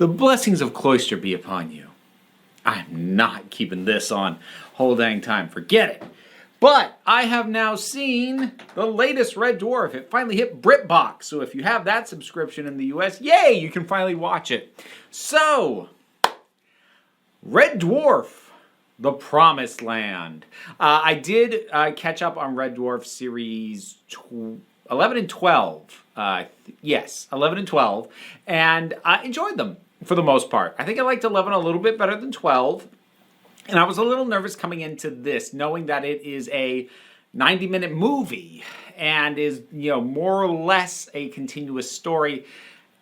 The blessings of cloister be upon you. I'm not keeping this on whole dang time. Forget it. But I have now seen the latest Red Dwarf. It finally hit BritBox. So if you have that subscription in the US, yay, you can finally watch it. So, Red Dwarf, The Promised Land. I did catch up on Red Dwarf series 11 and 12. Yes, 11 and 12. And I enjoyed them for the most part. I think I liked 11 a little bit better than 12. And I was a little nervous coming into this, knowing that it is a 90-minute movie and is, more or less a continuous story.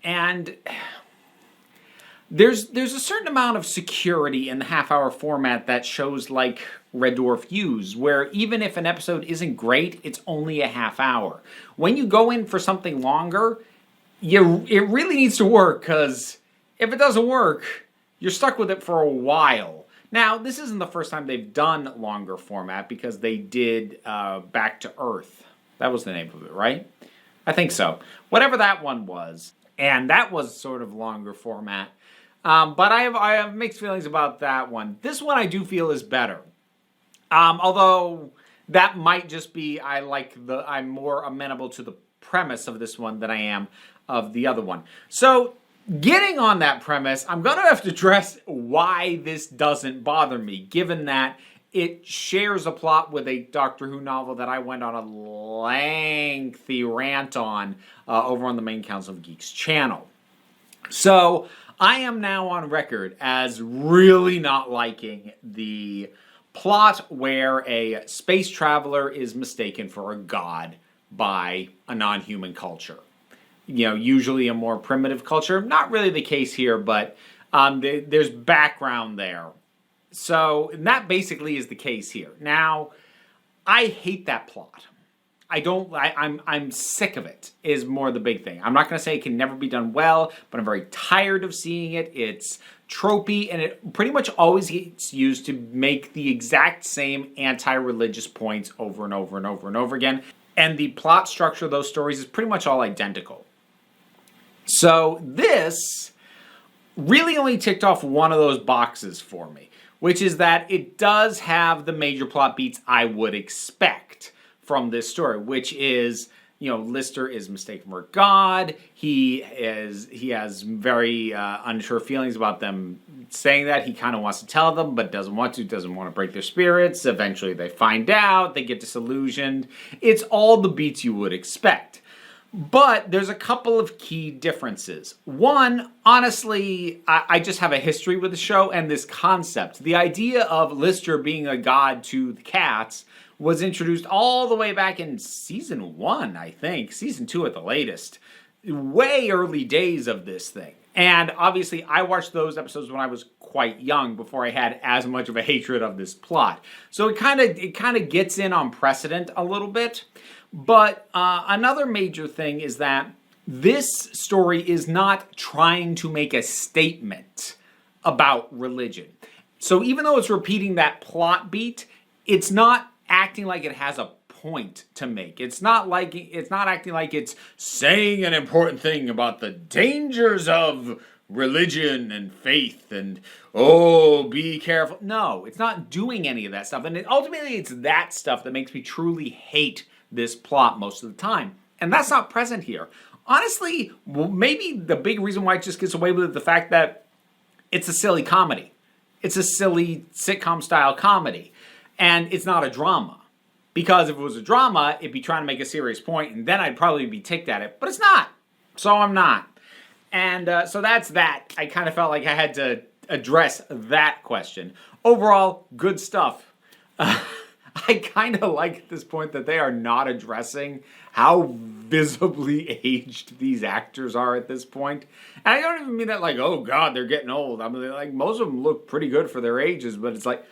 And there's a certain amount of security in the half-hour format that shows like Red Dwarf use, where even if an episode isn't great, it's only a half hour. When you go in for something longer, it really needs to work, because if it doesn't work, you're stuck with it for a while. Now, this isn't the first time they've done longer format, because they did Back to Earth. That was the name of it, right? I think so. Whatever that one was. And that was sort of longer format. But I have mixed feelings about that one. This one I do feel is better. Although that might just be I'm more amenable to the premise of this one than I am of the other one. So, getting on that premise, I'm going to have to address why this doesn't bother me, given that it shares a plot with a Doctor Who novel that I went on a lengthy rant on over on the Main Council of Geeks channel. So, I am now on record as really not liking the plot where a space traveler is mistaken for a god by a non-human culture. Usually a more primitive culture. Not really the case here, but there's background there. So that basically is the case here. Now, I hate that plot. I'm sick of it, is more the big thing. I'm not going to say it can never be done well, but I'm very tired of seeing it. It's tropey, and it pretty much always gets used to make the exact same anti-religious points over and over and over and over again. And the plot structure of those stories is pretty much all identical. So this really only ticked off one of those boxes for me, which is that it does have the major plot beats I would expect from this story, which is, Lister is mistaken for God. He has very unsure feelings about them saying that. He kind of wants to tell them, but doesn't want to break their spirits. Eventually they find out, they get disillusioned. It's all the beats you would expect. But there's a couple of key differences. One, honestly, I just have a history with the show and this concept. The idea of Lister being a god to the cats was introduced all the way back in season 1, I think. Season 2 at the latest. Way early days of this thing. And obviously, I watched those episodes when I was quite young, before I had as much of a hatred of this plot. So it kind of gets in on precedent a little bit. But another major thing is that this story is not trying to make a statement about religion. So even though it's repeating that plot beat, it's not acting like it has a point to make. It's not acting like it's saying an important thing about the dangers of religion and faith and, be careful. No, it's not doing any of that stuff. And ultimately, it's that stuff that makes me truly hate this plot most of the time. And that's not present here. Honestly, maybe the big reason why it just gets away with it, the fact that it's a silly comedy. It's a silly sitcom-style comedy. And it's not a drama. Because if it was a drama, it'd be trying to make a serious point, and then I'd probably be ticked at it. But it's not. So I'm not. And so that's that. I kind of felt like I had to address that question. Overall, good stuff. I kind of like at this point that they are not addressing how visibly aged these actors are at this point. And I don't even mean that like, oh God, they're getting old. I mean, like, most of them look pretty good for their ages, but it's like,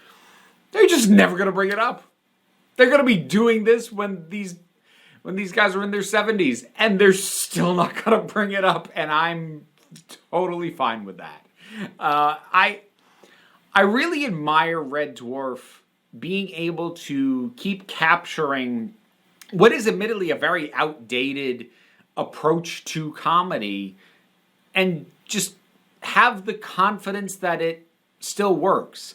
they're just never going to bring it up. They're going to be doing this when these guys are in their 70s, and they're still not going to bring it up, and I'm totally fine with that. I really admire Red Dwarf being able to keep capturing what is admittedly a very outdated approach to comedy and just have the confidence that it still works.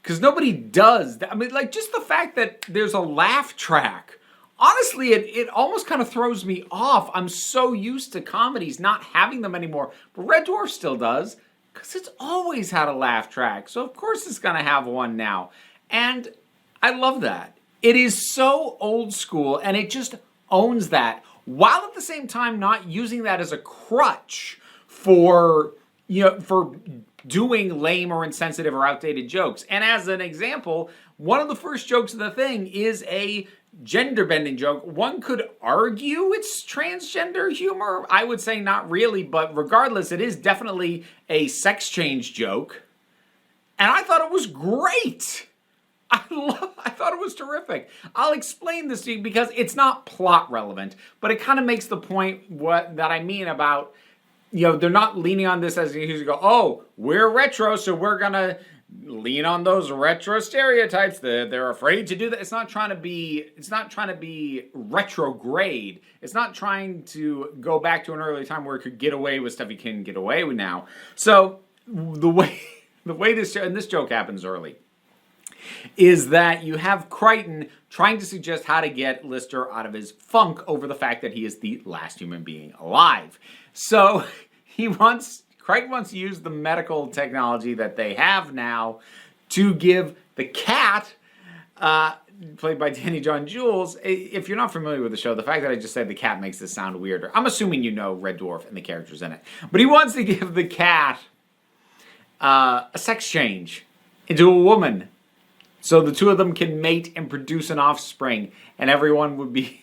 Because nobody does. I mean, like, just the fact that there's a laugh track. Honestly, it almost kind of throws me off. I'm so used to comedies not having them anymore. But Red Dwarf still does, because it's always had a laugh track. So of course it's going to have one now. And I love that. It is so old school, and it just owns that, while at the same time not using that as a crutch for, for doing lame or insensitive or outdated jokes. And as an example, one of the first jokes of the thing is a gender bending joke. One could argue it's transgender humor. I would say not really, but regardless, it is definitely a sex change joke. And I thought it was great. I thought it was terrific. I'll explain this to you because it's not plot relevant, but it kind of makes the point that I mean about, they're not leaning on this as you go, oh, we're retro, so we're going to lean on those retro stereotypes. They're afraid to do that. It's not trying to be retrograde. It's not trying to go back to an early time where it could get away with stuff you can't get away with now. So the way this joke happens early is that you have Kryten trying to suggest how to get Lister out of his funk over the fact that he is the last human being alive. So Kryten wants to use the medical technology that they have now to give the cat, played by Danny John Jules. If you're not familiar with the show, the fact that I just said the cat makes this sound weirder. I'm assuming you know Red Dwarf and the characters in it. But he wants to give the cat a sex change into a woman, so the two of them can mate and produce an offspring, and everyone would be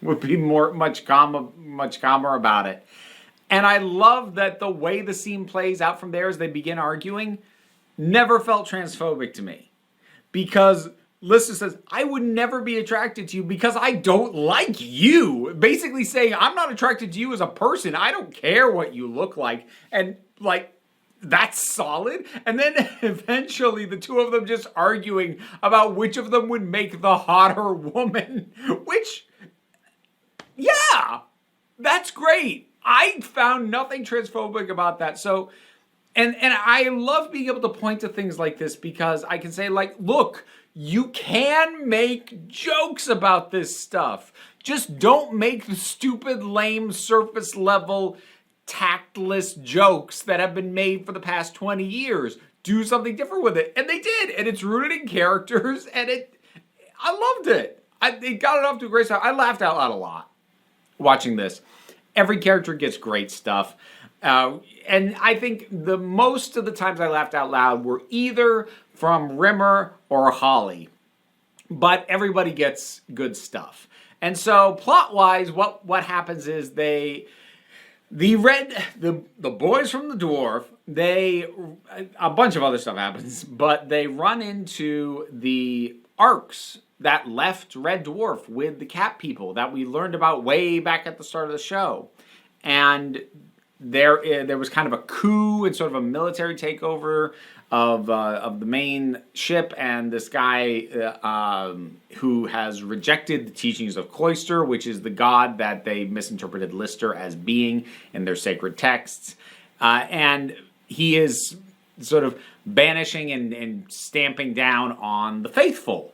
much calmer about it. And I love that the way the scene plays out from there as they begin arguing never felt transphobic to me. Because Lister says, I would never be attracted to you because I don't like you. Basically saying, I'm not attracted to you as a person. I don't care what you look like. And that's solid. And then eventually the two of them just arguing about which of them would make the hotter woman. Which, yeah, that's great. I found nothing transphobic about that. So, and I love being able to point to things like this because I can say, look, you can make jokes about this stuff. Just don't make the stupid, lame, surface level, tactless jokes that have been made for the past 20 years. Do something different with it. And they did. And it's rooted in characters. And I loved it. It got it off to a great start. I laughed out loud a lot watching this. Every character gets great stuff. And I think the most of the times I laughed out loud were either from Rimmer or Holly. But everybody gets good stuff. And so plot-wise, what happens is the boys from the Dwarf, a bunch of other stuff happens, but they run into the Arks that left Red Dwarf with the cat people that we learned about way back at the start of the show. And there was kind of a coup and sort of a military takeover of the main ship, and this guy who has rejected the teachings of Cloister, which is the god that they misinterpreted Lister as being in their sacred texts. And he is sort of banishing and stamping down on the faithful.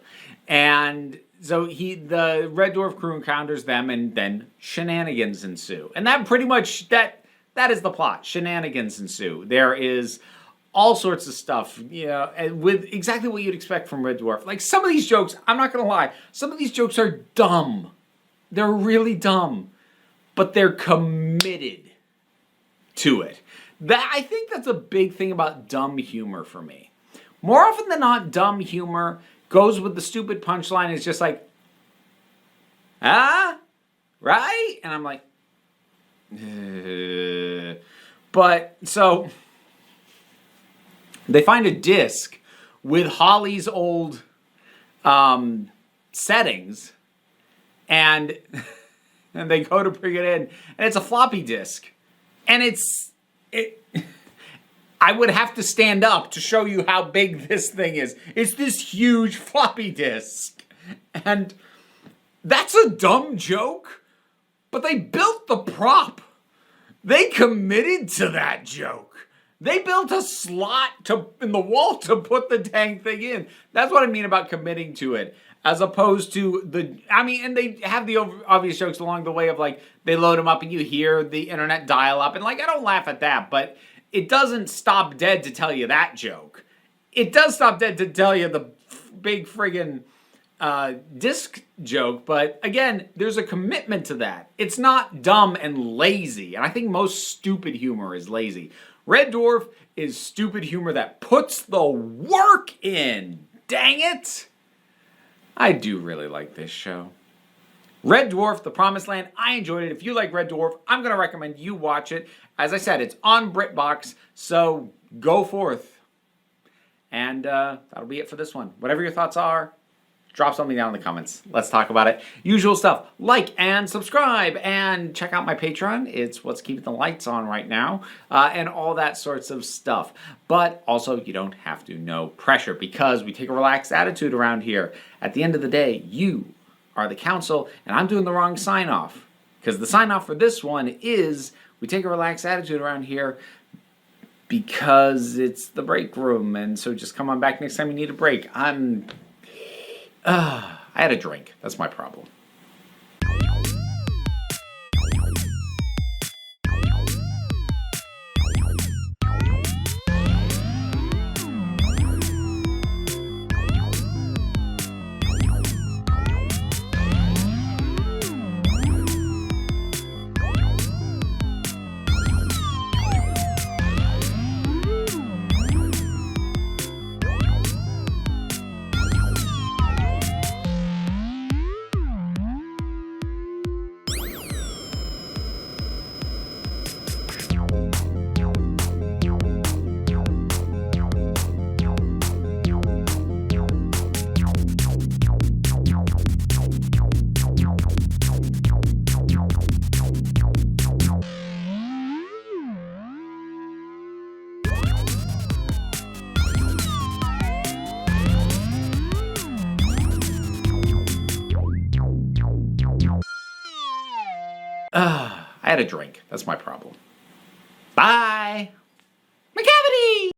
And so the Red Dwarf crew encounters them, and then shenanigans ensue. And that pretty much, that is the plot. Shenanigans ensue. There is all sorts of stuff, with exactly what you'd expect from Red Dwarf. Like, some of these jokes, I'm not going to lie, some of these jokes are dumb. They're really dumb. But they're committed to it. I think that's a big thing about dumb humor for me. More often than not, dumb humor goes with the stupid punchline. It's just like, right? And I'm like, But, so, they find a disc with Holly's old settings, and they go to bring it in, and it's a floppy disk. And I would have to stand up to show you how big this thing is. It's this huge floppy disk. And that's a dumb joke, but they built the prop. They committed to that joke. They built a slot in the wall to put the dang thing in. That's what I mean about committing to it. As opposed to and they have the obvious jokes along the way of like, they load them up and you hear the internet dial up. And like, I don't laugh at that, but it doesn't stop dead to tell you that joke. It does stop dead to tell you the big friggin' disc joke, but again, there's a commitment to that. It's not dumb and lazy, and I think most stupid humor is lazy. Red Dwarf is stupid humor that puts the work in. Dang it! I do really like this show. Red Dwarf, The Promised Land, I enjoyed it. If you like Red Dwarf, I'm going to recommend you watch it. As I said, it's on BritBox, so go forth. And that'll be it for this one. Whatever your thoughts are, drop something down in the comments. Let's talk about it. Usual stuff. Like and subscribe and check out my Patreon. It's what's keeping the lights on right now and all that sorts of stuff. But also, you don't have to. No pressure because we take a relaxed attitude around here. At the end of the day, you are the council and I'm doing the wrong sign-off. Because the sign-off for this one is we take a relaxed attitude around here because it's the break room. And so just come on back next time you need a break. I had a drink. That's my problem. I had a drink. That's my problem. Bye!